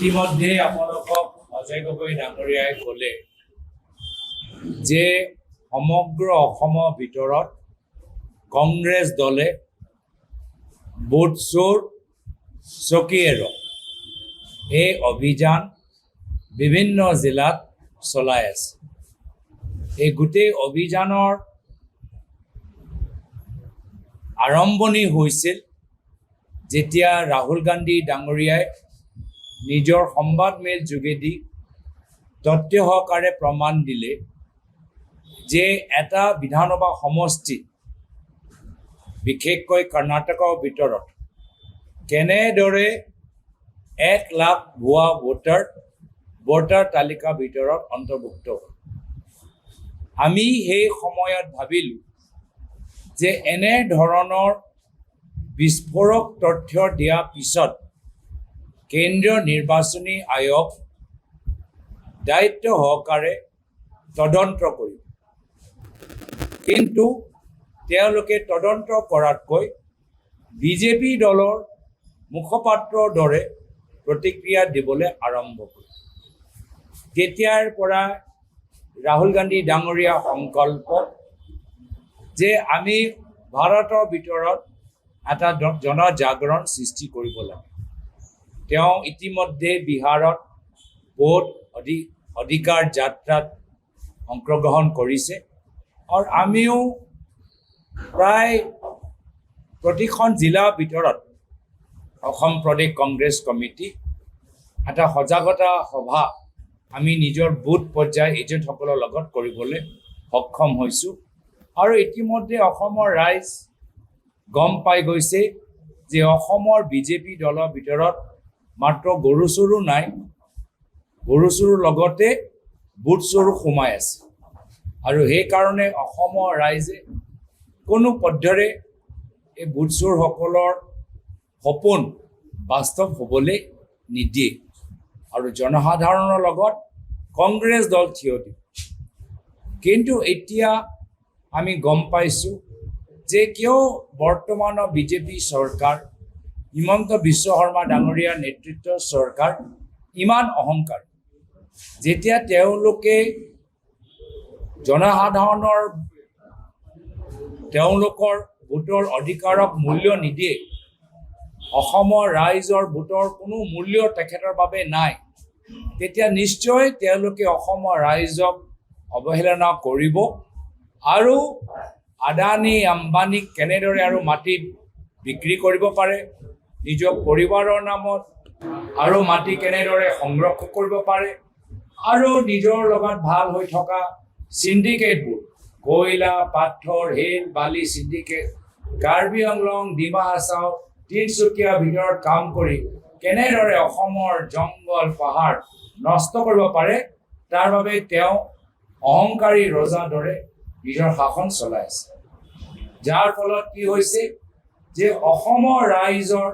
ইতিমধ্যে আপোনালোকক অজয় গগৈ ডাঙৰীয়াই ক'লে যে সমগ্ৰ অসমৰ ভিতৰত কংগ্ৰেছ দলে বুথ চোৰ চকীয়েৰ এই অভিযান বিভিন্ন জিলাত চলাই আছে। এই গোটেই অভিযানৰ আৰম্ভণি হৈছিল যেতিয়া ৰাহুল গান্ধী ডাঙৰীয়াই নিজৰ সংবাদমেল যোগেদি তথ্য সহকাৰে প্ৰমাণ দিলে যে এটা বিধানসভা সমষ্টি বিশেষকৈ কৰ্ণাটকৰ ভিতৰত কেনেদৰে 1 লাখ ভুৱা ভোটাৰ তালিকাৰ ভিতৰত অন্তৰ্ভুক্ত হ'ল। আমি সেই সময়ত ভাবিলোঁ যে এনে ধৰণৰ বিস্ফোৰক তথ্য দিয়াৰ পিছত কেন্দ্ৰীয় নিৰ্বাচনী আয়োগ দায়িত্ব সহকাৰে তদন্ত কৰিব, কিন্তু তেওঁলোকে তদন্ত কৰাতকৈ বিজেপি দলৰ মুখপাত্ৰৰ দৰে প্ৰতিক্ৰিয়া দিবলৈ আৰম্ভ কৰে। তেতিয়াৰ পৰা ৰাহুল গান্ধী ডাঙৰীয়া সংকল্প যে আমি ভাৰতৰ ভিতৰত এটা জনজাগৰণ সৃষ্টি কৰিব লাগে। তেওঁ ইতিমধ্যে বিহাৰত ভোট অধিকাৰ যাত্ৰাত অংশগ্ৰহণ কৰিছে আৰু আমিও প্ৰায় প্ৰতিখন জিলাৰ ভিতৰত অসম প্ৰদেশ কংগ্ৰেছ কমিটি এটা সজাগতা সভা আমি নিজৰ বুথ পৰ্যায়ৰ এজেণ্টসকলৰ লগত কৰিবলৈ সক্ষম হৈছোঁ। আৰু ইতিমধ্যে অসমৰ ৰাইজ গম পাই গৈছে যে অসমৰ বিজেপি দলৰ ভিতৰত মাত্ৰ গৰু চোৰো নাই, গৰু চোৰৰ লগতে বুট চোৰো সোমাই আছে। আৰু সেইকাৰণে অসমৰ ৰাইজে কোনো পধ্যৰে এই বুট চোৰসকলৰ সপোন বাস্তৱ হ'বলৈ নিদিয়ে আৰু জনসাধাৰণৰ লগত কংগ্ৰেছ দল থিয় দিয়ে। কিন্তু এতিয়া আমি গম পাইছোঁ যে কিয় বৰ্তমানৰ বিজেপি চৰকাৰ, হিমন্ত বিশ্ব শৰ্মা ডাঙৰীয়াৰ নেতৃত্বৰ চৰকাৰ ইমান অহংকাৰ, যেতিয়া তেওঁলোকে জনসাধাৰণৰ তেওঁলোকৰ ভোটৰ অধিকাৰক মূল্য নিদিয়ে, অসমৰ ৰাইজৰ ভোটৰ কোনো মূল্য তেখেতৰ বাবে নাই, তেতিয়া নিশ্চয় তেওঁলোকে অসমৰ ৰাইজক অৱহেলনা কৰিব আৰু আদানী আম্বানীক কেনেদৰে আৰু মাটি বিক্ৰী কৰিব পাৰে, নিজৰ পৰিবাৰৰ নামত আৰু মাটি কেনেদৰে সংৰক্ষণ কৰিব পাৰে আৰু নিজৰ লগত ভাল হৈ থকা চিণ্ডিকেটবোৰ, কয়লা, পাথৰ, শিল, বালি চিণ্ডিকেট, কাৰ্বি আংলং, ডিমা হাছাও, তিনিচুকীয়াৰ ভিতৰত কাম কৰি কেনেদৰে অসমৰ জংঘল পাহাৰ নষ্ট কৰিব পাৰে, তাৰ বাবে তেওঁ অহংকাৰী ৰজাৰ দৰে নিজৰ শাসন চলাই আছে। যাৰ ফলত কি হৈছে যে অসমৰ ৰাইজৰ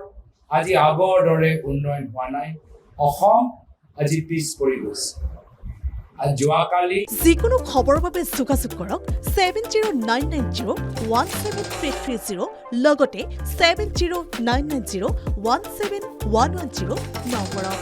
আজি আগৰ দৰে উন্নয়ন হোৱা নাই, অসম আজি পিছ পৰি গৈছে। যোৱাকালি যিকোনো খবৰৰ বাবে যোগাযোগ কৰক 7099017330 লগতে 7099017110 নম্বৰত।